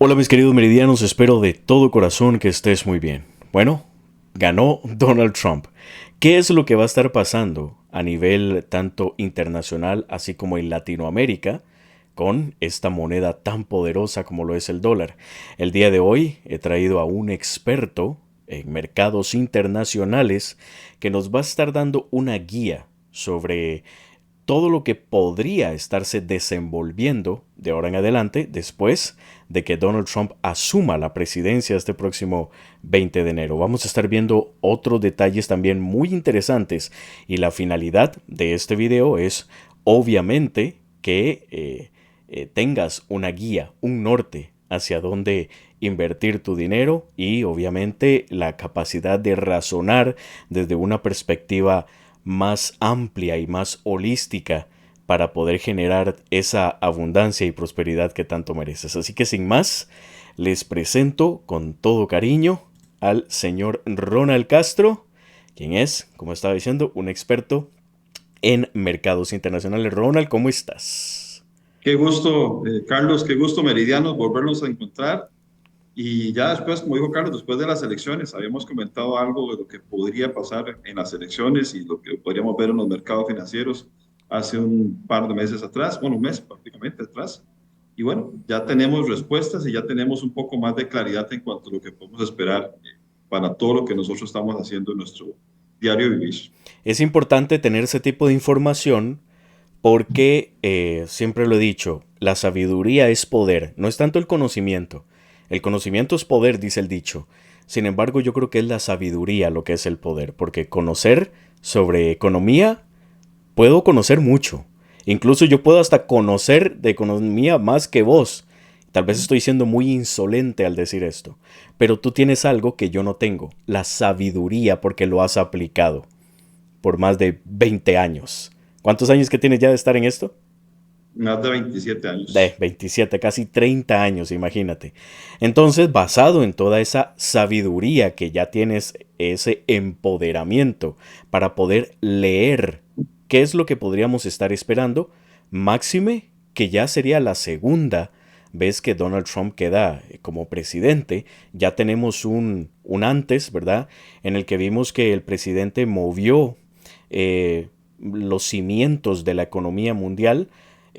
Hola mis queridos meridianos, espero de todo corazón que estés muy bien. Bueno, ganó Donald Trump. ¿Qué es lo que va a estar pasando a nivel tanto internacional así como en Latinoamérica con esta moneda tan poderosa como lo es el dólar? El día de hoy he traído a un experto en mercados internacionales que nos va a estar dando una guía sobre todo lo que podría estarse desenvolviendo de ahora en adelante después de que Donald Trump asuma la presidencia este próximo 20 de enero. Vamos a estar viendo otros detalles también muy interesantes y la finalidad de este video es obviamente que tengas una guía, un norte hacia dónde invertir tu dinero y obviamente la capacidad de razonar desde una perspectiva más amplia y más holística para poder generar esa abundancia y prosperidad que tanto mereces. Así que sin más, les presento con todo cariño al señor Ronald Castro, quien es, como estaba diciendo, un experto en mercados internacionales. Ronald, ¿cómo estás? Qué gusto, Carlos, qué gusto, Meridianos, volvernos a encontrar. Y ya después, como dijo Carlos, después de las elecciones, habíamos comentado algo de lo que podría pasar en las elecciones y lo que podríamos ver en los mercados financieros hace un par de meses atrás, bueno, un mes prácticamente atrás. Y bueno, ya tenemos respuestas y ya tenemos un poco más de claridad en cuanto a lo que podemos esperar para todo lo que nosotros estamos haciendo en nuestro diario vivir. Es importante tener ese tipo de información porque, siempre lo he dicho, la sabiduría es poder, no es tanto el conocimiento. El conocimiento es poder, dice el dicho. Sin embargo, yo creo que es la sabiduría lo que es el poder, porque conocer sobre economía, puedo conocer mucho. Incluso yo puedo hasta conocer de economía más que vos. Tal vez estoy siendo muy insolente al decir esto, pero tú tienes algo que yo no tengo, la sabiduría porque lo has aplicado por más de 20 años. ¿Cuántos años que tienes ya de estar en esto? Más de 27 De años. 27, casi 30 años, imagínate. Entonces, basado en toda esa sabiduría que ya tienes, ese empoderamiento para poder leer qué es lo que podríamos estar esperando, máxime que ya sería la segunda vez que Donald Trump queda como presidente, ya tenemos un antes, ¿verdad? En el que vimos que el presidente movió los cimientos de la economía mundial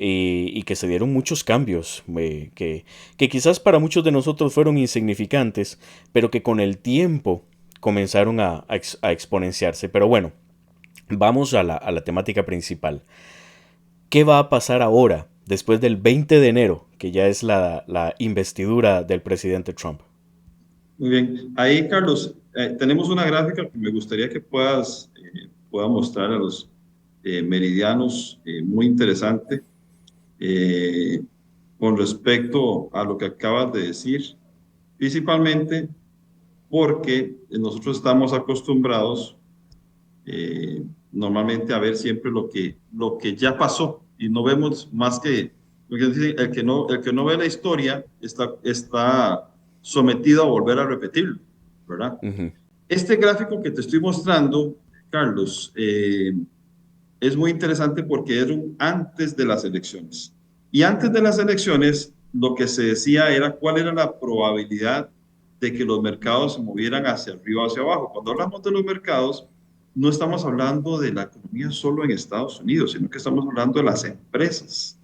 y que se dieron muchos cambios que quizás para muchos de nosotros fueron insignificantes, pero que con el tiempo comenzaron a exponenciarse. Pero bueno, vamos a la temática principal. ¿Qué va a pasar ahora, después del 20 de enero, que ya es la investidura del presidente Trump? Muy bien. Ahí, Carlos, tenemos una gráfica que me gustaría que pueda mostrar a los meridianos, muy interesante, eh, con respecto a lo que acabas de decir, principalmente porque nosotros estamos acostumbrados normalmente a ver siempre lo que ya pasó y no vemos más que, porque dicen, el que no ve la historia está sometido a volver a repetirlo, ¿verdad? Ujú. Este gráfico que te estoy mostrando, Carlos, es muy interesante porque es un antes de las elecciones. Y antes de las elecciones, lo que se decía era cuál era la probabilidad de que los mercados se movieran hacia arriba o hacia abajo. Cuando hablamos de los mercados, no estamos hablando de la economía solo en Estados Unidos, sino que estamos hablando de las empresas.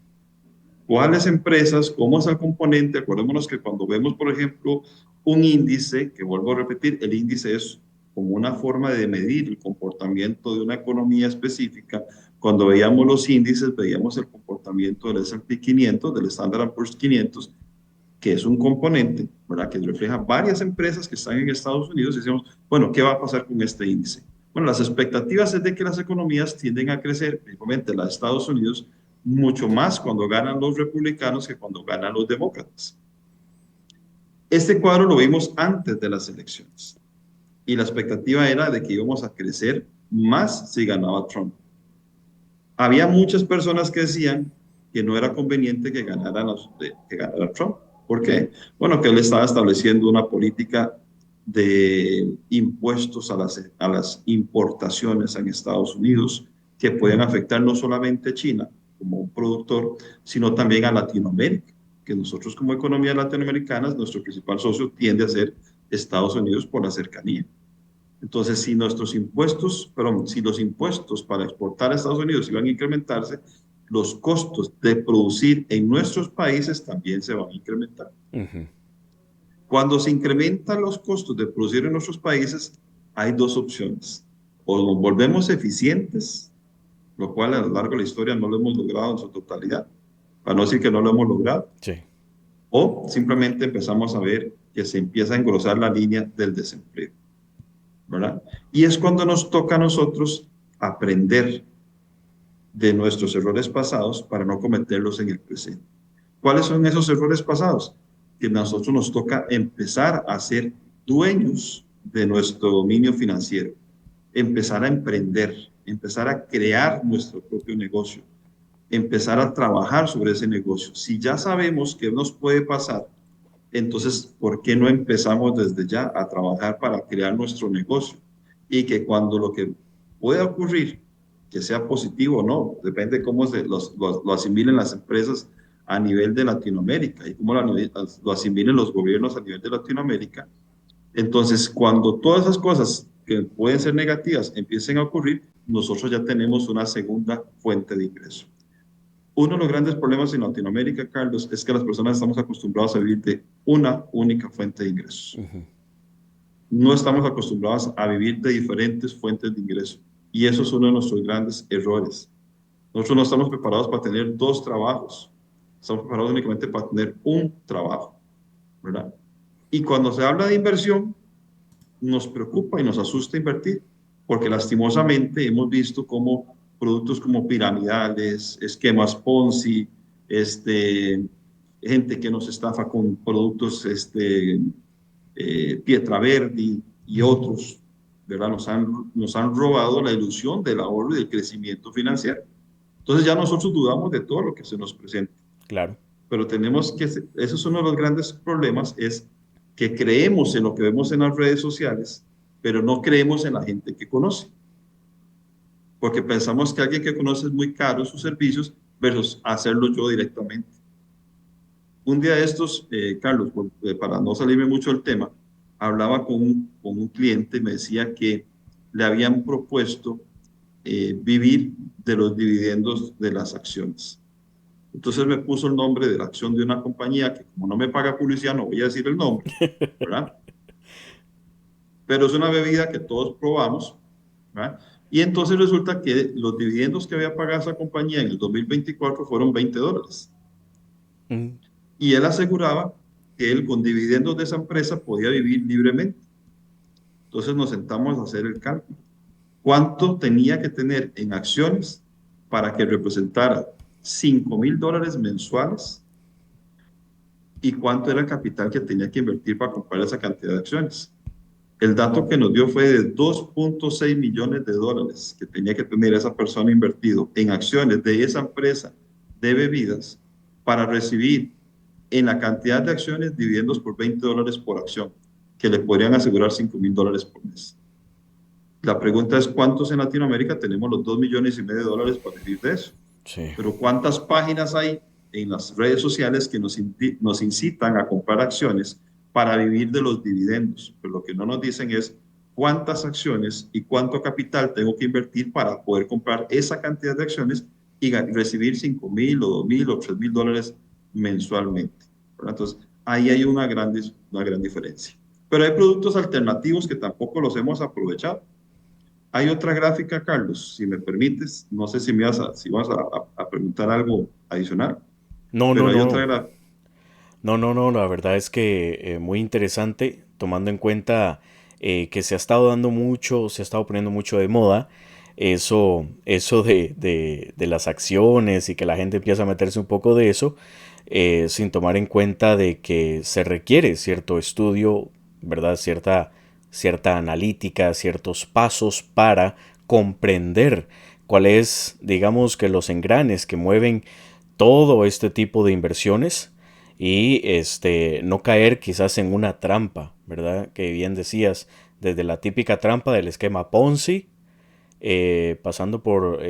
¿Cuáles empresas? ¿Cómo es el componente? Acordémonos que cuando vemos, por ejemplo, un índice, que vuelvo a repetir, el índice es como una forma de medir el comportamiento de una economía específica. Cuando veíamos los índices, veíamos el comportamiento del S&P 500, del Standard Poor's 500, que es un componente, ¿verdad? Que refleja varias empresas que están en Estados Unidos y decimos, bueno, ¿qué va a pasar con este índice? Bueno, las expectativas es de que las economías tienden a crecer, principalmente la de Estados Unidos, mucho más cuando ganan los republicanos que cuando ganan los demócratas. Este cuadro lo vimos antes de las elecciones y la expectativa era de que íbamos a crecer más si ganaba Trump. Había muchas personas que decían que no era conveniente que ganara Trump. ¿Por qué? Bueno, que él estaba estableciendo una política de impuestos a las importaciones en Estados Unidos que pueden afectar no solamente a China como un productor, sino también a Latinoamérica. que nosotros como economías latinoamericanas, nuestro principal socio tiende a ser Estados Unidos por la cercanía. Entonces, si si los impuestos para exportar a Estados Unidos iban a incrementarse, los costos de producir en nuestros países también se van a incrementar. Ujú. Cuando se incrementan los costos de producir en nuestros países, hay dos opciones. O nos volvemos eficientes, lo cual a lo largo de la historia no lo hemos logrado en su totalidad, para no decir que no lo hemos logrado, Sí. o simplemente empezamos a ver que se empieza a engrosar la línea del desempleo, ¿verdad? Y es cuando nos toca a nosotros aprender de nuestros errores pasados para no cometerlos en el presente. ¿Cuáles son esos errores pasados? Que a nosotros nos toca empezar a ser dueños de nuestro dominio financiero, empezar a emprender, empezar a crear nuestro propio negocio, empezar a trabajar sobre ese negocio. Si ya sabemos qué nos puede pasar, entonces, ¿por qué no empezamos desde ya a trabajar para crear nuestro negocio? Y que cuando lo que pueda ocurrir, que sea positivo o no, depende cómo lo asimilen las empresas a nivel de Latinoamérica y cómo lo asimilen los gobiernos a nivel de Latinoamérica. Entonces, cuando todas esas cosas que pueden ser negativas empiecen a ocurrir, nosotros ya tenemos una segunda fuente de ingreso. Uno de los grandes problemas en Latinoamérica, Carlos, es que las personas estamos acostumbrados a vivir de una única fuente de ingresos. Ujú. No estamos acostumbrados a vivir de diferentes fuentes de ingreso. Y eso es uno de nuestros grandes errores. Nosotros no estamos preparados para tener dos trabajos. Estamos preparados únicamente para tener un trabajo, ¿verdad? Y cuando se habla de inversión, nos preocupa y nos asusta invertir, porque lastimosamente hemos visto cómo productos como piramidales, esquemas Ponzi, gente que nos estafa con productos Pietra Verdi y otros, ¿verdad? Nos han robado la ilusión del ahorro y del crecimiento financiero. Entonces ya nosotros dudamos de todo lo que se nos presenta, Claro. pero tenemos que, eso es uno de los grandes problemas, es que creemos en lo que vemos en las redes sociales, pero no creemos en la gente que conoce, porque pensamos que alguien que conoce es muy caro sus servicios versus hacerlo yo directamente. Un día de estos, Carlos, para no salirme mucho del tema, hablaba con un cliente y me decía que le habían propuesto vivir de los dividendos de las acciones. Entonces me puso el nombre de la acción de una compañía que como no me paga publicidad no voy a decir el nombre, ¿verdad? Pero es una bebida que todos probamos, ¿verdad? Y entonces resulta que los dividendos que había pagado esa compañía en el 2024 fueron $20. Mm. Y él aseguraba que él con dividendos de esa empresa podía vivir libremente. Entonces nos sentamos a hacer el cálculo. ¿Cuánto tenía que tener en acciones para que representara $5,000 mensuales? ¿Y cuánto era el capital que tenía que invertir para comprar esa cantidad de acciones? El dato que nos dio fue de $2,6 millones que tenía que tener esa persona invertido en acciones de esa empresa de bebidas para recibir en la cantidad de acciones dividendos por $20 por acción, que le podrían asegurar $5,000 por mes. La pregunta es, ¿cuántos en Latinoamérica tenemos los $2,5 millones para vivir de eso? Sí. Pero ¿cuántas páginas hay en las redes sociales que nos incitan a comprar acciones para vivir de los dividendos? Pero lo que no nos dicen es cuántas acciones y cuánto capital tengo que invertir para poder comprar esa cantidad de acciones y recibir 5,000 o 2,000 o $3,000 mensualmente, ¿verdad? Entonces, ahí hay una gran diferencia. Pero hay productos alternativos que tampoco los hemos aprovechado. Hay otra gráfica, Carlos, si me permites, no sé si vas a preguntar algo adicional, No, pero no, hay otra no. gráfica. No, no, no. La verdad es que muy interesante, tomando en cuenta que se ha estado dando mucho, se ha estado poniendo mucho de moda eso de las acciones y que la gente empieza a meterse un poco de eso, sin tomar en cuenta de que se requiere cierto estudio, ¿verdad? Cierta analítica, ciertos pasos para comprender cuál es, digamos, que los engranes que mueven todo este tipo de inversiones y no caer quizás en una trampa, ¿verdad? Que bien decías, desde la típica trampa del esquema Ponzi, pasando por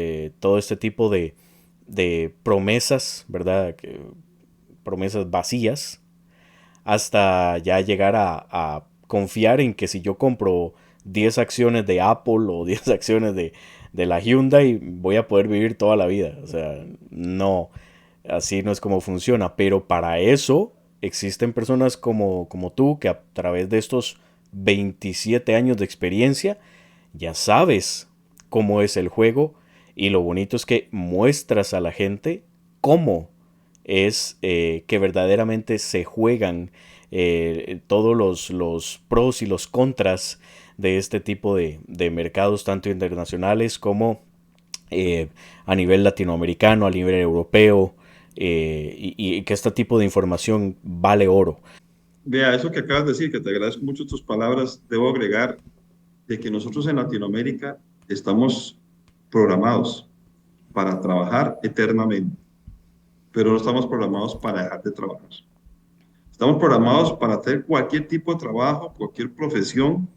todo este tipo de promesas, ¿verdad? promesas vacías, hasta ya llegar a confiar en que si yo compro 10 acciones de Apple o 10 acciones de la Hyundai, voy a poder vivir toda la vida. O sea, no, así no es como funciona. Pero para eso existen personas como tú que a través de estos 27 años de experiencia ya sabes cómo es el juego y lo bonito es que muestras a la gente cómo es que verdaderamente se juegan todos los pros y los contras de este tipo de mercados, tanto internacionales como eh, a nivel latinoamericano, a nivel europeo, y que este tipo de información vale oro. Vea, eso que acabas de decir, que te agradezco mucho tus palabras, debo agregar de que nosotros en Latinoamérica estamos programados para trabajar eternamente, pero no estamos programados para dejar de trabajar. Estamos programados para hacer cualquier tipo de trabajo, cualquier profesión,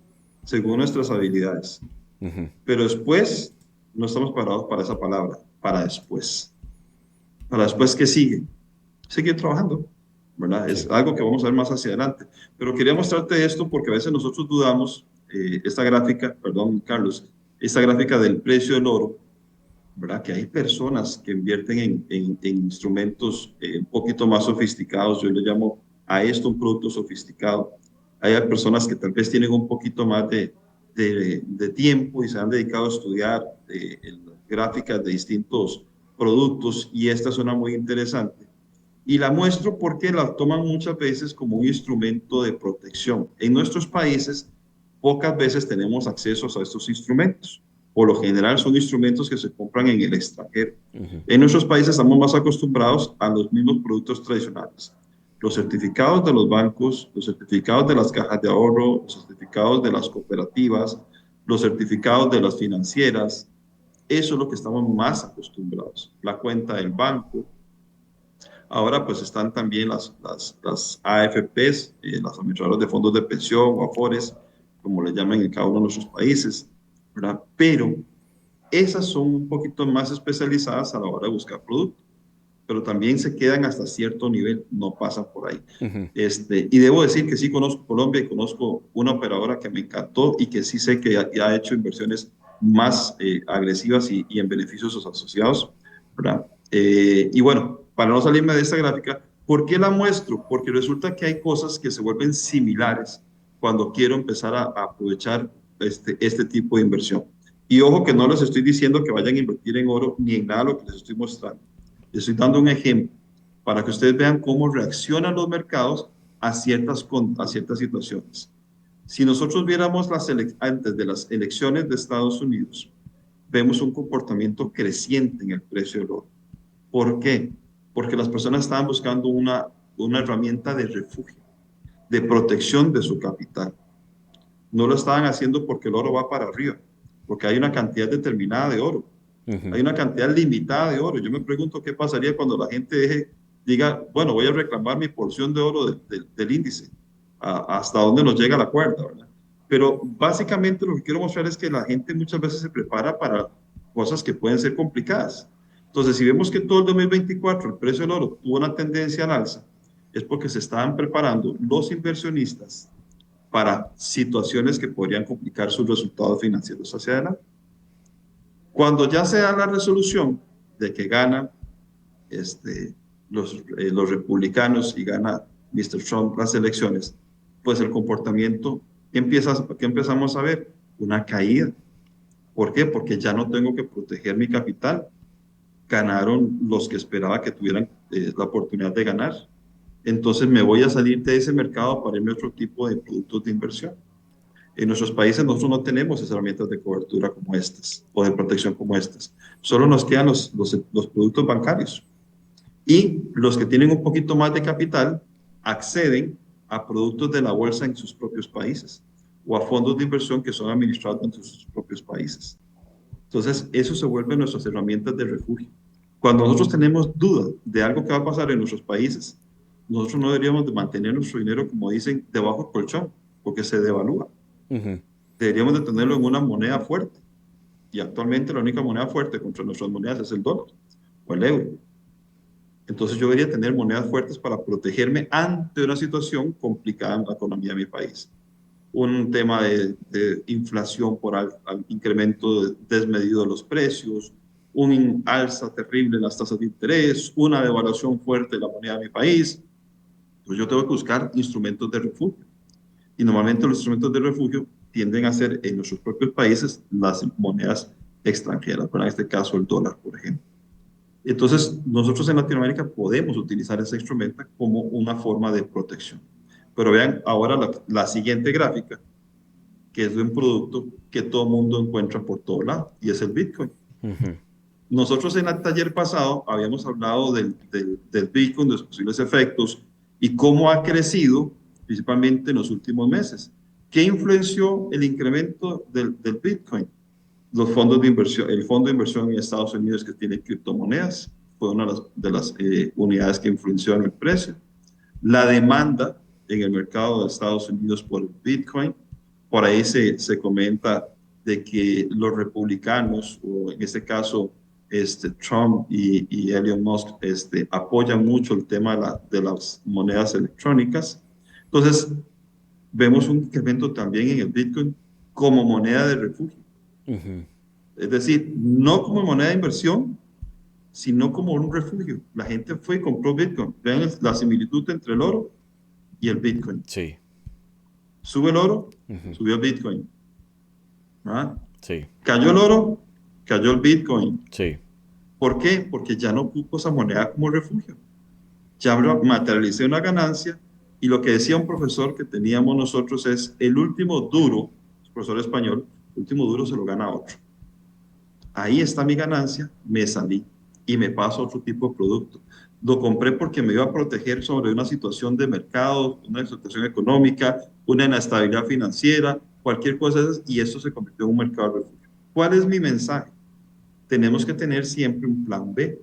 según nuestras habilidades. Ujú. Pero después no estamos parados para esa palabra, para después. Para después, ¿qué sigue? Seguir trabajando, ¿verdad? Sí. Es algo que vamos a ver más hacia adelante. Pero quería mostrarte esto porque a veces nosotros dudamos, esta gráfica, perdón, Carlos, esta gráfica del precio del oro, ¿verdad? Que hay personas que invierten en instrumentos un poquito más sofisticados. Yo le llamo a esto un producto sofisticado. Hay personas que tal vez tienen un poquito más de tiempo y se han dedicado a estudiar gráficas de distintos productos y esta es una muy interesante. Y la muestro porque la toman muchas veces como un instrumento de protección. En nuestros países, pocas veces tenemos acceso a estos instrumentos. Por lo general, son instrumentos que se compran en el extranjero. Ujú. En nuestros países estamos más acostumbrados a los mismos productos tradicionales. Los certificados de los bancos, los certificados de las cajas de ahorro, los certificados de las cooperativas, los certificados de las financieras. Eso es lo que estamos más acostumbrados. La cuenta del banco, ahora pues están también las AFPs, las administradoras de fondos de pensión o AFORES, como le llaman en cada uno de nuestros países, ¿verdad? Pero esas son un poquito más especializadas a la hora de buscar productos, pero también se quedan hasta cierto nivel, no pasan por ahí. Ujú. Y debo decir que sí conozco Colombia y conozco una operadora que me encantó y que sí sé que ya ha hecho inversiones más agresivas y en beneficios a sus asociados, ¿verdad? Y bueno, para no salirme de esta gráfica, ¿por qué la muestro? Porque resulta que hay cosas que se vuelven similares cuando quiero empezar a aprovechar este tipo de inversión. Y ojo que no les estoy diciendo que vayan a invertir en oro ni en nada de lo que les estoy mostrando. Les estoy dando un ejemplo para que ustedes vean cómo reaccionan los mercados a ciertas situaciones. Si nosotros viéramos antes de las elecciones de Estados Unidos, vemos un comportamiento creciente en el precio del oro. ¿Por qué? Porque las personas estaban buscando una herramienta de refugio, de protección de su capital. No lo estaban haciendo porque el oro va para arriba, porque hay una cantidad determinada de oro. Ujú. Hay una cantidad limitada de oro. Yo me pregunto qué pasaría cuando la gente diga, bueno, voy a reclamar mi porción de oro del índice, hasta dónde nos llega la cuerda, ¿verdad? Pero básicamente lo que quiero mostrar es que la gente muchas veces se prepara para cosas que pueden ser complicadas. Entonces, si vemos que todo el 2024 el precio del oro tuvo una tendencia al alza, es porque se estaban preparando los inversionistas para situaciones que podrían complicar sus resultados financieros hacia adelante. Cuando ya se da la resolución de que gana este, los republicanos y gana Mr. Trump las elecciones, pues el comportamiento que empezamos a ver una caída. ¿Por qué? Porque ya no tengo que proteger mi capital. Ganaron los que esperaba que tuvieran la oportunidad de ganar. Entonces me voy a salir de ese mercado para irme a otro tipo de productos de inversión. En nuestros países nosotros no tenemos esas herramientas de cobertura como estas o de protección como estas. Solo nos quedan los productos bancarios. Y los que tienen un poquito más de capital acceden a productos de la bolsa en sus propios países o a fondos de inversión que son administrados en sus propios países. Entonces, eso se vuelve nuestras herramientas de refugio. Cuando nosotros tenemos duda de algo que va a pasar en nuestros países, nosotros no deberíamos de mantener nuestro dinero, como dicen, debajo del colchón, porque se devalúa. Ujú. Deberíamos de tenerlo en una moneda fuerte. Y actualmente la única moneda fuerte contra nuestras monedas es el dólar o el euro. Entonces yo debería tener monedas fuertes para protegerme ante una situación complicada en la economía de mi país. Un tema de inflación por al incremento desmedido de los precios, un alza terrible en las tasas de interés, una devaluación fuerte de la moneda de mi país. Pues yo tengo que buscar instrumentos de refugio. Y normalmente los instrumentos de refugio tienden a ser en nuestros propios países las monedas extranjeras, ¿verdad? En este caso el dólar, por ejemplo. Entonces, nosotros en Latinoamérica podemos utilizar ese instrumento como una forma de protección. Pero vean ahora la siguiente gráfica, que es de un producto que todo el mundo encuentra por todo lado, y es el Bitcoin. Ujú. Nosotros en el taller pasado habíamos hablado del Bitcoin, de sus posibles efectos y cómo ha crecido, principalmente en los últimos meses. ¿Qué influenció el incremento del Bitcoin? Los fondos de inversión, el fondo de inversión en Estados Unidos que tiene criptomonedas fue una de las unidades que influenció en el precio. La demanda en el mercado de Estados Unidos por el Bitcoin, por ahí se comenta de que los republicanos, o en este caso Trump y Elon Musk, apoyan mucho el tema de las monedas electrónicas. Entonces, vemos un incremento también en el Bitcoin como moneda de refugio. Ujú. Es decir, no como moneda de inversión, sino como un refugio. La gente fue y compró Bitcoin. Vean la similitud entre el oro y el Bitcoin. Sí. Sube el oro, Ujú. subió el Bitcoin. ¿Ah? Sí. Cayó el oro, cayó el Bitcoin. Sí. ¿Por qué? Porque ya no ocupo esa moneda como refugio. Ya materialicé una ganancia y lo que decía un profesor que teníamos nosotros es el último duro, profesor español, el último duro se lo gana otro. Ahí está mi ganancia, me salí y me paso a otro tipo de producto. Lo compré porque me iba a proteger sobre una situación de mercado, una situación económica, una inestabilidad financiera, cualquier cosa de esas, y esto se convirtió en un mercado de refugio. ¿Cuál es mi mensaje? Tenemos que tener siempre un plan B.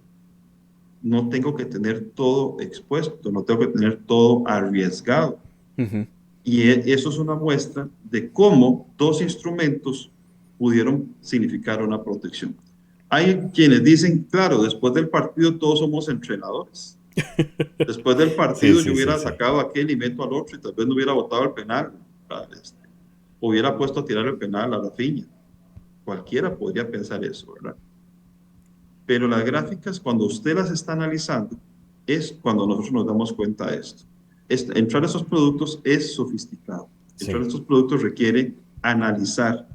No tengo que tener todo expuesto, no tengo que tener todo arriesgado. Ujú. Y eso es una muestra de cómo dos instrumentos pudieron significar una protección. Hay quienes dicen, claro, después del partido todos somos entrenadores. Después del Sí, partido yo sí, sí, hubiera sí. sacado a aquel y meto al otro y tal vez no hubiera votado el penal. Hubiera puesto a tirar el penal a Rafinha. Cualquiera podría pensar eso, ¿verdad? Pero las gráficas, cuando usted las está analizando, es cuando nosotros nos damos cuenta de esto. Entrar a esos productos es sofisticado. Entrar a Sí. estos productos requiere analizar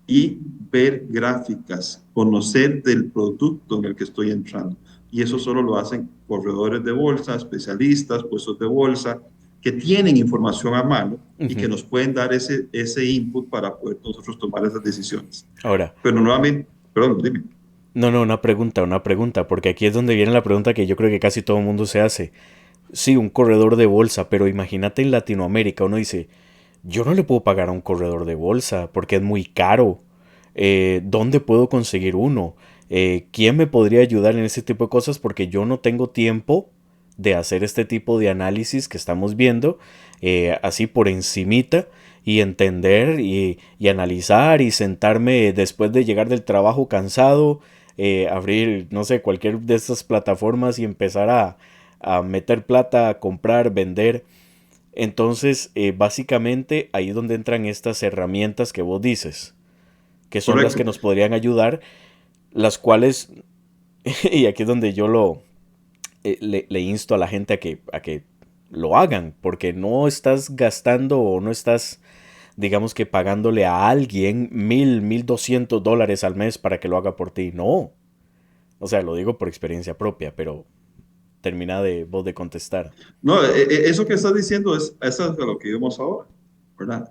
y ver gráficas, conocer del producto en el que estoy entrando. Y eso solo lo hacen corredores de bolsa, especialistas, puestos de bolsa, que tienen información a mano y que Ujú. nos pueden dar ese input para poder nosotros tomar esas decisiones. Ahora, Pero nuevamente, perdón, dime. no, no, una pregunta, porque aquí es donde viene la pregunta que yo creo que casi todo el mundo se hace. Sí, un corredor de bolsa, pero imagínate en Latinoamérica, uno dice, yo no le puedo pagar a un corredor de bolsa porque es muy caro. ¿Dónde puedo conseguir uno? ¿Quién me podría ayudar en ese tipo de cosas? Porque yo no tengo tiempo de hacer este tipo de análisis que estamos viendo, así por encimita, y entender y analizar y sentarme después de llegar del trabajo cansado, abrir, no sé, cualquier de estas plataformas y empezar a meter plata, a comprar, vender. Entonces, básicamente ahí es donde entran estas herramientas que vos dices, que son las Correcto. que nos podrían ayudar, las cuales, y aquí es donde yo le insto a la gente a que lo hagan, porque no estás gastando o no estás, digamos que pagándole a alguien 1,200 dólares al mes para que lo haga por ti. No. O sea, lo digo por experiencia propia, pero termina de vos de contestar. No, eso que estás diciendo eso es de lo que vemos ahora, ¿verdad?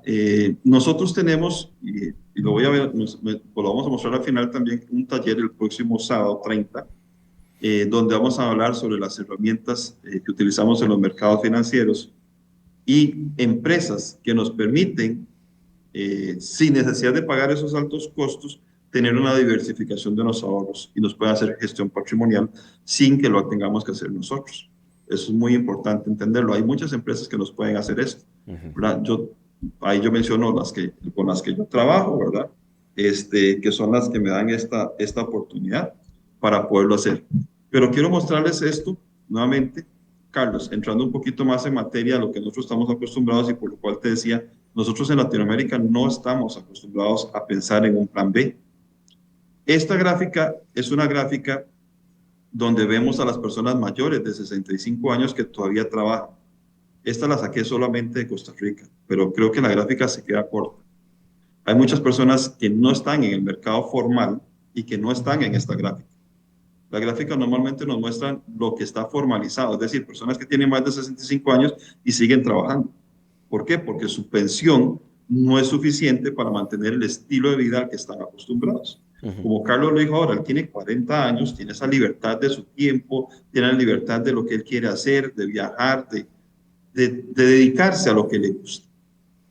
Nosotros tenemos, y lo voy a ver, pues lo vamos a mostrar al final también, un taller el próximo sábado 30, donde vamos a hablar sobre las herramientas que utilizamos en los mercados financieros y empresas que nos permiten, sin necesidad de pagar esos altos costos, tener una diversificación de los ahorros y nos puede hacer gestión patrimonial sin que lo tengamos que hacer nosotros. Eso es muy importante entenderlo. Hay muchas empresas que nos pueden hacer esto, Ujú. ¿verdad? Ahí yo menciono con las que yo trabajo, ¿verdad? Que son las que me dan esta oportunidad para poderlo hacer. Pero quiero mostrarles esto nuevamente, Carlos, entrando un poquito más en materia a lo que nosotros estamos acostumbrados y por lo cual te decía, nosotros en Latinoamérica no estamos acostumbrados a pensar en un plan B. Esta gráfica es una gráfica donde vemos a las personas mayores de 65 años que todavía trabajan. Esta la saqué solamente de Costa Rica, pero creo que la gráfica se queda corta. Hay muchas personas que no están en el mercado formal y que no están en esta gráfica. La gráfica normalmente nos muestra lo que está formalizado, es decir, personas que tienen más de 65 años y siguen trabajando. ¿Por qué? Porque su pensión no es suficiente para mantener el estilo de vida al que están acostumbrados. Ujú. Como Carlos lo dijo ahora, él tiene 40 años, tiene esa libertad de su tiempo, tiene la libertad de lo que él quiere hacer, de viajar, de dedicarse a lo que le gusta.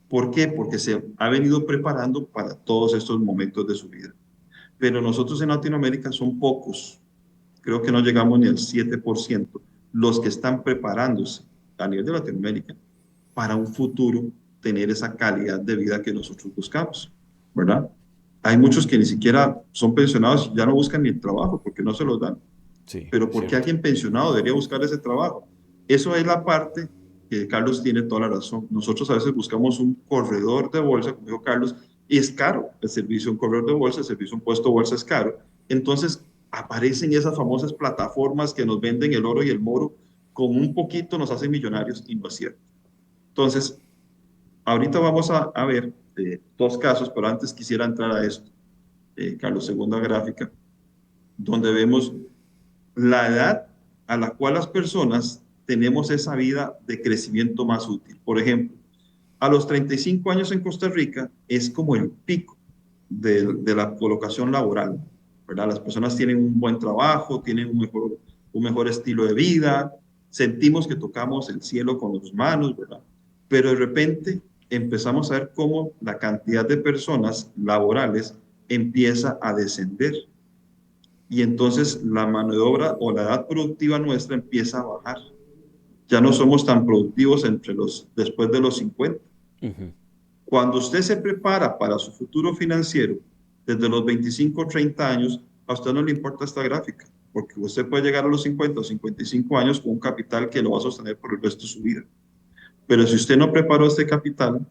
¿Por qué? Porque se ha venido preparando para todos estos momentos de su vida. Pero nosotros en Latinoamérica son pocos, creo que no llegamos ni al 7% los que están preparándose a nivel de Latinoamérica para un futuro tener esa calidad de vida que nosotros buscamos, ¿verdad? Hay muchos que ni siquiera son pensionados y ya no buscan ni el trabajo porque no se los dan. Sí, Pero ¿por qué cierto. alguien pensionado debería buscar ese trabajo? Eso es la parte que Carlos tiene toda la razón. Nosotros a veces buscamos un corredor de bolsa, como dijo Carlos, y es caro el servicio, un corredor de bolsa, el servicio, un puesto de bolsa es caro. Entonces aparecen esas famosas plataformas que nos venden el oro y el moro, con un poquito nos hacen millonarios y no es cierto. Entonces, ahorita vamos a ver dos casos, pero antes quisiera entrar a esto, Carlos, segunda gráfica, donde vemos la edad a la cual las personas tenemos esa vida de crecimiento más útil. Por ejemplo, a los 35 años en Costa Rica es como el pico de la colocación laboral, ¿verdad? Las personas tienen un buen trabajo, tienen un mejor estilo de vida, sentimos que tocamos el cielo con las manos, ¿verdad? Pero de repente empezamos a ver cómo la cantidad de personas laborales empieza a descender y entonces la mano de obra o la edad productiva nuestra empieza a bajar. Ya no somos tan productivos después de los 50. Ujú. Cuando usted se prepara para su futuro financiero, desde los 25 o 30 años, a usted no le importa esta gráfica, porque usted puede llegar a los 50 o 55 años con un capital que lo va a sostener por el resto de su vida. Pero si usted no preparó este capital,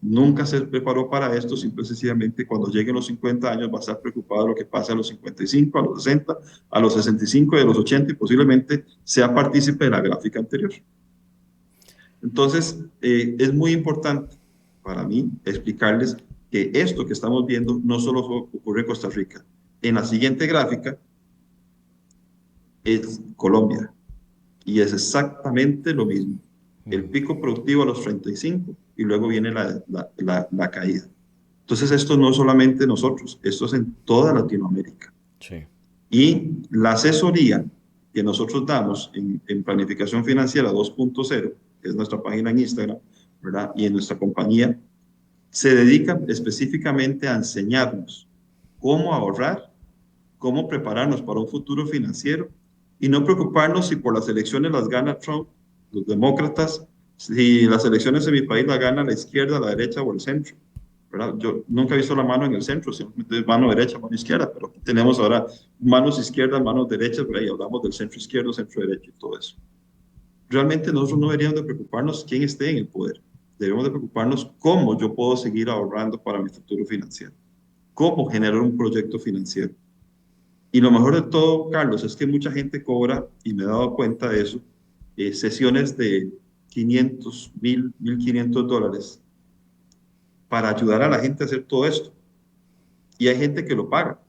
nunca se preparó para esto, simple y sencillamente cuando lleguen los 50 años va a estar preocupado de lo que pasa a los 55, a los 60, a los 65 y a los 80 y posiblemente sea partícipe de la gráfica anterior. Entonces, es muy importante para mí explicarles que esto que estamos viendo no solo ocurre en Costa Rica. En la siguiente gráfica es Colombia y es exactamente lo mismo. El Ujú. pico productivo a los 35 y luego viene la caída. Entonces, esto no solamente nosotros, esto es en toda Latinoamérica. Sí. Y la asesoría que nosotros damos en Planificación Financiera 2.0, que es nuestra página en Instagram, ¿verdad? Y en nuestra compañía, se dedica específicamente a enseñarnos cómo ahorrar, cómo prepararnos para un futuro financiero y no preocuparnos si por las elecciones las gana Trump, los demócratas, si las elecciones en mi país las gana la izquierda, la derecha o el centro. ¿Verdad? Yo nunca he visto la mano en el centro, simplemente mano derecha, mano izquierda, pero aquí tenemos ahora manos izquierdas, manos derechas, ¿verdad? Y hablamos del centro izquierdo, centro derecho y todo eso. Realmente nosotros no deberíamos de preocuparnos quién esté en el poder, debemos de preocuparnos cómo yo puedo seguir ahorrando para mi futuro financiero, cómo generar un proyecto financiero. Y lo mejor de todo, Carlos, es que mucha gente cobra, y me he dado cuenta de eso, sesiones de 500, 1000, $1,500 para ayudar a la gente a hacer todo esto. Y hay gente que lo paga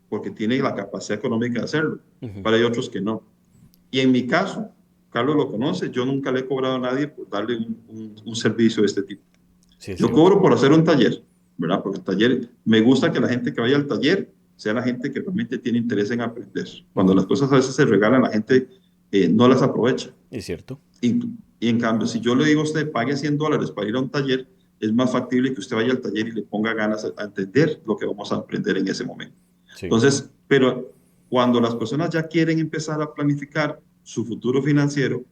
porque tiene la capacidad económica de hacerlo, Ujú. pero hay otros que no. Y en mi caso, Carlos lo conoce, yo nunca le he cobrado a nadie por darle un servicio de este tipo. Sí, es Yo cierto. cobro por hacer un taller, ¿verdad? Porque el taller, me gusta que la gente que vaya al taller sea la gente que realmente tiene interés en aprender. Cuando Ujú. las cosas a veces se regalan, la gente no las aprovecha. Es cierto. Y, y en cambio, si yo le digo a usted, pague $100 para ir a un taller, es más factible que usted vaya al taller y le ponga ganas a entender lo que vamos a aprender en ese momento. Sí. Entonces, pero cuando las personas ya quieren empezar a planificar su futuro financiero,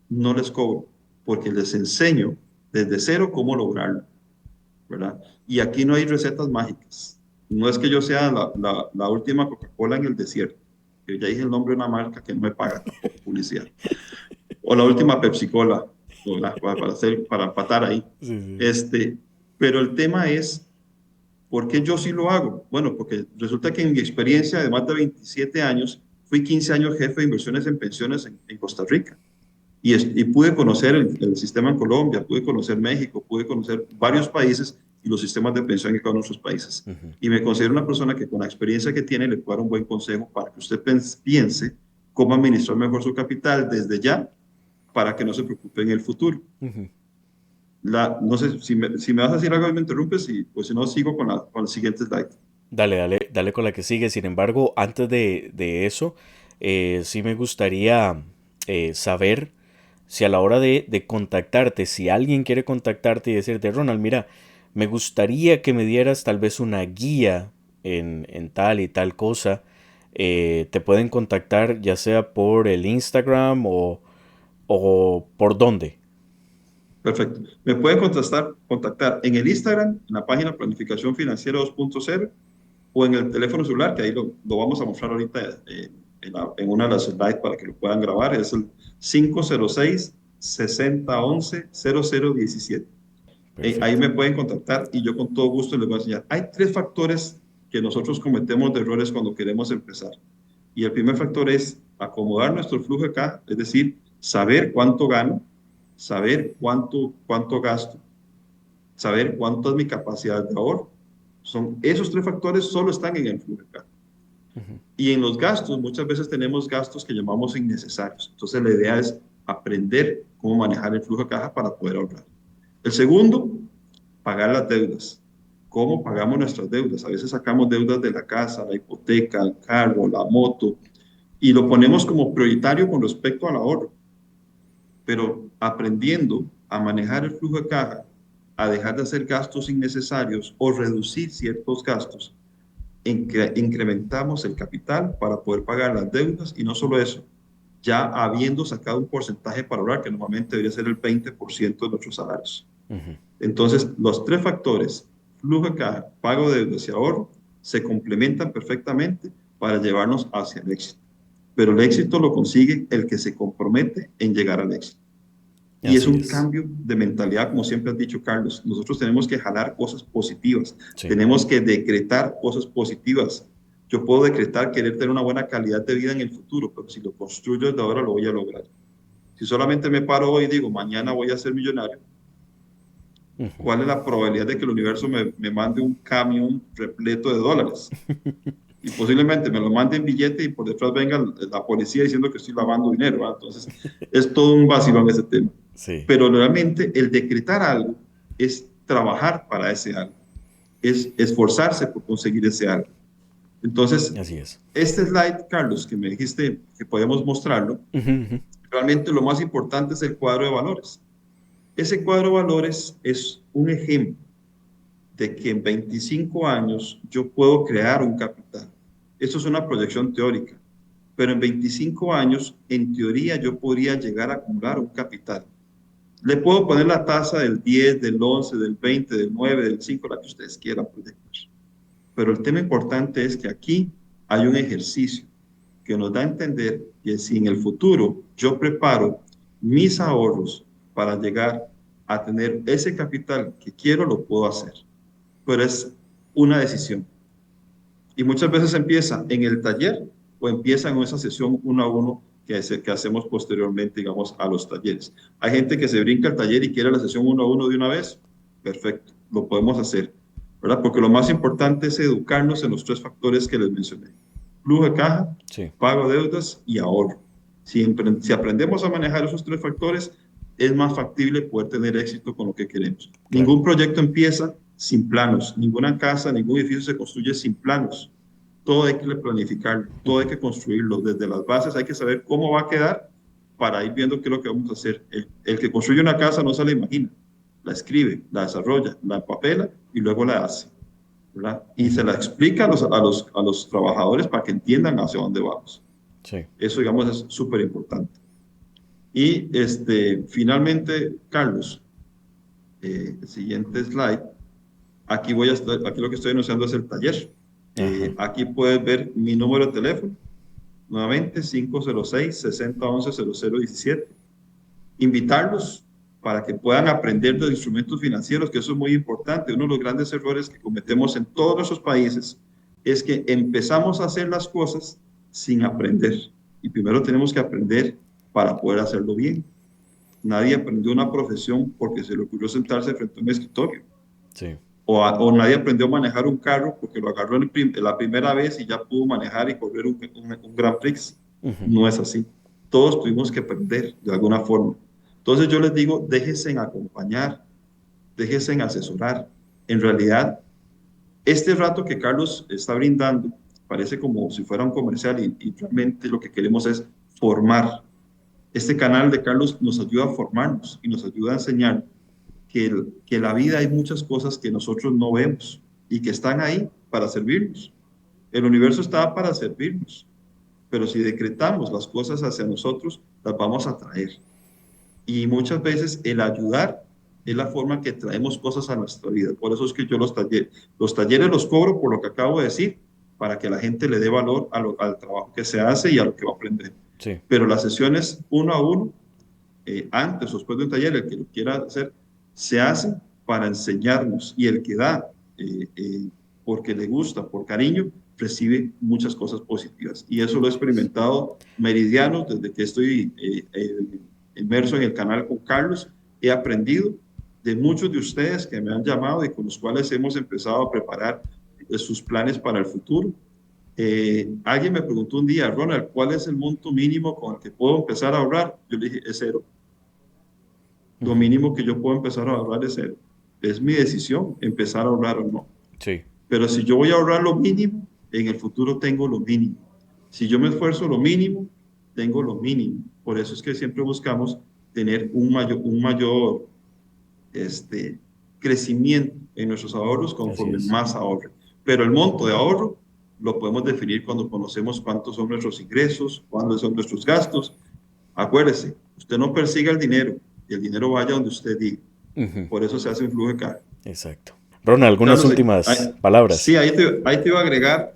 no les cobro, porque les enseño desde cero cómo lograrlo, ¿verdad? Y aquí no hay recetas mágicas. No es que yo sea la última Coca-Cola en el desierto. que ya dije el nombre de una marca que no me paga tampoco publicidad, o la última Pepsi Cola, para empatar ahí. Sí, sí. Este, pero el tema es, ¿por qué yo sí lo hago? Bueno, porque resulta que en mi experiencia de más de 27 años, fui 15 años jefe de inversiones en pensiones en Costa Rica. Y pude conocer el sistema en Colombia, pude conocer México, pude conocer varios países y los sistemas de pensión en cada uno de esos países. Ujú. Y me considero una persona que con la experiencia que tiene le puedo dar un buen consejo para que usted piense cómo administrar mejor su capital desde ya para que no se preocupe en el futuro. Ujú. No sé si me vas a decir algo y me interrumpes, y pues si no, sigo con el siguiente slide. Dale, dale, dale con la que sigue. Sin embargo, antes de eso, sí me gustaría saber si a la hora de contactarte, si alguien quiere contactarte y decirte, Ronald, mira, me gustaría que me dieras tal vez una guía en tal y tal cosa, te pueden contactar ya sea por el Instagram o por dónde. Perfecto. Me pueden contactar en el Instagram, en la página Planificación Financiera 2.0, o en el teléfono celular, que ahí lo vamos a mostrar ahorita en una de las slides para que lo puedan grabar. Es el 506-6011-0017. Ahí Perfecto. me pueden contactar y yo con todo gusto les voy a enseñar. Hay tres factores que nosotros cometemos de errores cuando queremos empezar. Y el primer factor es acomodar nuestro flujo de caja, es decir, saber cuánto gano, saber cuánto gasto, saber cuánto es mi capacidad de ahorro. Esos tres factores solo están en el flujo de caja. Ujú. Y en los gastos, muchas veces tenemos gastos que llamamos innecesarios. Entonces, la idea es aprender cómo manejar el flujo de caja para poder ahorrar. El segundo, pagar las deudas. ¿Cómo pagamos nuestras deudas? A veces sacamos deudas de la casa, la hipoteca, el carro, la moto, y lo ponemos como prioritario con respecto al ahorro. Pero aprendiendo a manejar el flujo de caja, a dejar de hacer gastos innecesarios o reducir ciertos gastos, incrementamos el capital para poder pagar las deudas, y no solo eso, ya habiendo sacado un porcentaje para ahorrar, que normalmente debería ser el 20% de nuestros salarios. Ujú. Entonces, los tres factores, flujo de caja, pago de deudas y ahorro, se complementan perfectamente para llevarnos hacia el éxito. Pero el éxito lo consigue el que se compromete en llegar al éxito. Y es Así un es. cambio de mentalidad, como siempre has dicho, Carlos. Nosotros tenemos que jalar cosas positivas, Sí. tenemos que decretar cosas positivas. Yo puedo decretar querer tener una buena calidad de vida en el futuro, pero si lo construyo desde ahora, lo voy a lograr. Si solamente me paro hoy y digo, mañana voy a ser millonario, Ujú. ¿cuál es la probabilidad de que el universo me mande un camión repleto de dólares? Y posiblemente me lo mande en billete y por detrás venga la policía diciendo que estoy lavando dinero, ¿verdad? Entonces, es todo un vacilón ese tema. Sí. Pero realmente el decretar algo es trabajar para ese algo, es esforzarse por conseguir ese algo. Entonces, Así es. este slide, Carlos, que me dijiste que podemos mostrarlo, Ujú, ujú. realmente lo más importante es el cuadro de valores. Ese cuadro de valores es un ejemplo de que en 25 años yo puedo crear un capital. Esto es una proyección teórica, pero en 25 años, en teoría, yo podría llegar a acumular un capital. Le puedo poner la tasa del 10, del 11, del 20, del 9, del 5, la que ustedes quieran proyectar. Pero el tema importante es que aquí hay un ejercicio que nos da a entender que si en el futuro yo preparo mis ahorros para llegar a tener ese capital que quiero, lo puedo hacer. Pero es una decisión. Y muchas veces empieza en el taller o empieza en esa sesión uno a uno que hacemos posteriormente, digamos, a los talleres. Hay gente que se brinca el taller y quiere la sesión uno a uno de una vez. Perfecto, lo podemos hacer, ¿verdad? Porque lo más importante es educarnos en los tres factores que les mencioné. Flujo de caja, Sí. pago de deudas y ahorro. Si aprendemos a manejar esos tres factores, es más factible poder tener éxito con lo que queremos. Claro. Ningún proyecto empieza sin planos, ninguna casa, ningún edificio se construye sin planos. Todo hay que planificarlo, todo hay Ujú. que construirlo. Desde las bases hay que saber cómo va a quedar para ir viendo qué es lo que vamos a hacer. El que construye una casa no se la imagina, la escribe, la desarrolla, la empapela y luego la hace, ¿verdad? Y se Ujú. la explica a los trabajadores para que entiendan hacia dónde vamos. Sí. Eso, digamos, es súper importante. Y finalmente, Carlos, el siguiente slide. Aquí lo que estoy anunciando es el taller. Ajá. Aquí puedes ver mi número de teléfono. nuevamente 506-6011-0017. Invitarlos para que puedan aprender de instrumentos financieros, que eso es muy importante. Uno de los grandes errores que cometemos en todos nuestros países es que empezamos a hacer las cosas sin aprender. Y primero tenemos que aprender para poder hacerlo bien. Nadie aprendió una profesión porque se le ocurrió sentarse frente a un escritorio. Sí. O nadie aprendió a manejar un carro porque lo agarró la primera vez y ya pudo manejar y correr un Grand Prix. No es así. Todos tuvimos que aprender de alguna forma. Entonces yo les digo, déjense en acompañar, déjense en asesorar. En realidad, este rato que Carlos está brindando parece como si fuera un comercial y realmente lo que queremos es formar. Este canal de Carlos nos ayuda a formarnos y nos ayuda a enseñar que la vida hay muchas cosas que nosotros no vemos y que están ahí para servirnos. El universo está para servirnos, pero si decretamos las cosas hacia nosotros, las vamos a traer. Y muchas veces el ayudar es la forma que traemos cosas a nuestra vida. Por eso es que yo los talleres los cobro por lo que acabo de decir, para que la gente le dé valor al trabajo que se hace y a lo que va a aprender. Sí. Pero las sesiones uno a uno, antes o después de un taller, el que lo quiera hacer, se hacen para enseñarnos. Y el que da, porque le gusta, por cariño, recibe muchas cosas positivas. Y eso lo he experimentado meridiano desde que estoy inmerso en el canal con Carlos. He aprendido de muchos de ustedes que me han llamado y con los cuales hemos empezado a preparar sus planes para el futuro. Alguien me preguntó un día, Ronald, ¿cuál es el monto mínimo con el que puedo empezar a ahorrar? Yo le dije, es cero. Lo mínimo que yo puedo empezar a ahorrar es cero. Es mi decisión empezar a ahorrar o no. Sí. Pero si yo voy a ahorrar lo mínimo, en el futuro tengo lo mínimo. Si yo me esfuerzo lo mínimo, tengo lo mínimo. Por eso es que siempre buscamos tener un mayor crecimiento en nuestros ahorros conforme más ahorre. Pero el monto de ahorro lo podemos definir cuando conocemos cuántos son nuestros ingresos, cuáles son nuestros gastos. Acuérdese, usted no persiga el dinero, y el dinero vaya donde usted diga. Por eso se hace un flujo de caja. Exacto. Ronald, algunas Carlos, últimas palabras. Sí, ahí te iba a agregar.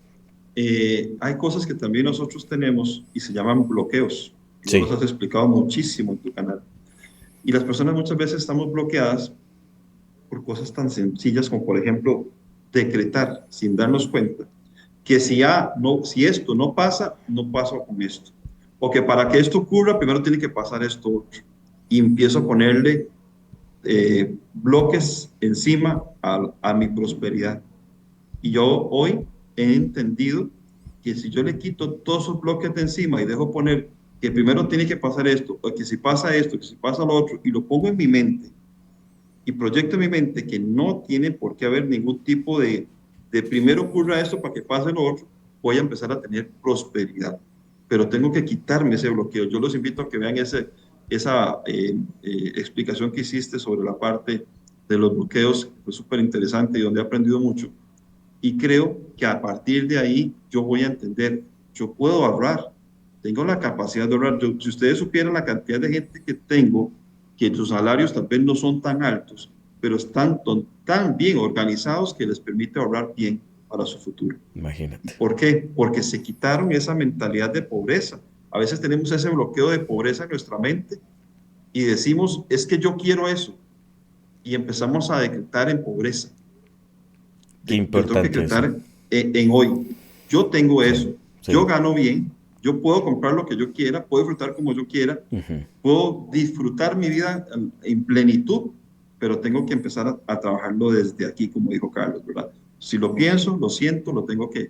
Hay cosas que también nosotros tenemos y se llaman bloqueos. Sí. Vos los has explicado muchísimo en tu canal. Y las personas muchas veces estamos bloqueadas por cosas tan sencillas como, por ejemplo, decretar sin darnos cuenta que si esto no pasa, no pasa con esto. O que para que esto ocurra, primero tiene que pasar esto otro. Y empiezo a ponerle bloques encima a mi prosperidad. Y yo hoy he entendido que si yo le quito todos esos bloques de encima y dejo poner que primero tiene que pasar esto, o que si pasa esto, que si pasa lo otro, y lo pongo en mi mente, y proyecto en mi mente que no tiene por qué haber ningún tipo de primero ocurra esto para que pase lo otro, voy a empezar a tener prosperidad. Pero tengo que quitarme ese bloqueo. Yo los invito a que vean esa explicación que hiciste sobre la parte de los bloqueos, fue súper interesante y donde he aprendido mucho. Y creo que a partir de ahí yo voy a entender, yo puedo ahorrar, tengo la capacidad de ahorrar. Si ustedes supieran la cantidad de gente que tengo, que sus salarios tal vez no son tan altos, pero están tan bien organizados que les permite ahorrar bien para su futuro. Imagínate. ¿Por qué? Porque se quitaron esa mentalidad de pobreza. A veces tenemos ese bloqueo de pobreza en nuestra mente y decimos, es que yo quiero eso. Y empezamos a decretar en pobreza. Qué importante. Yo tengo que decretar en hoy. Yo tengo eso. Sí. Yo gano bien. Yo puedo comprar lo que yo quiera. Puedo disfrutar como yo quiera. Puedo disfrutar mi vida en plenitud. Pero tengo que empezar a trabajarlo desde aquí, como dijo Carlos, ¿verdad? Si lo pienso, lo siento, lo tengo que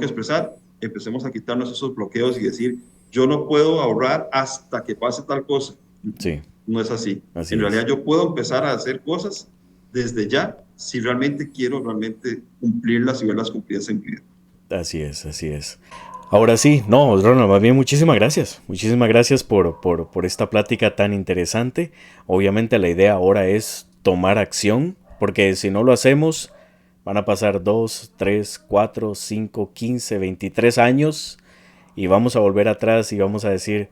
expresar. Empecemos a quitarnos esos bloqueos y decir, yo no puedo ahorrar hasta que pase tal cosa. Sí. No es así. En realidad yo puedo empezar a hacer cosas desde ya si realmente quiero cumplirlas y verlas cumplidas en mi vida. Así es, así es. Ahora sí, no, Ronald, más bien muchísimas gracias. Muchísimas gracias por esta plática tan interesante. Obviamente la idea ahora es tomar acción, porque si no lo hacemos, van a pasar 2, 3, 4, 5, 15, 23 años y vamos a volver atrás y vamos a decir,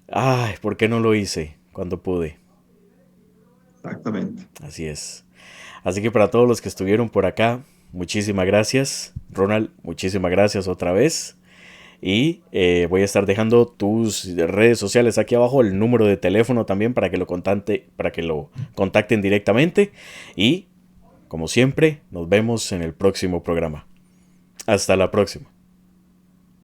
ay, ¿por qué no lo hice cuando pude? Exactamente. Así es. Así que para todos los que estuvieron por acá, muchísimas gracias. Ronald, muchísimas gracias otra vez. Y voy a estar dejando tus redes sociales aquí abajo, el número de teléfono también para que lo contacten directamente. Y como siempre, nos vemos en el próximo programa. Hasta la próxima.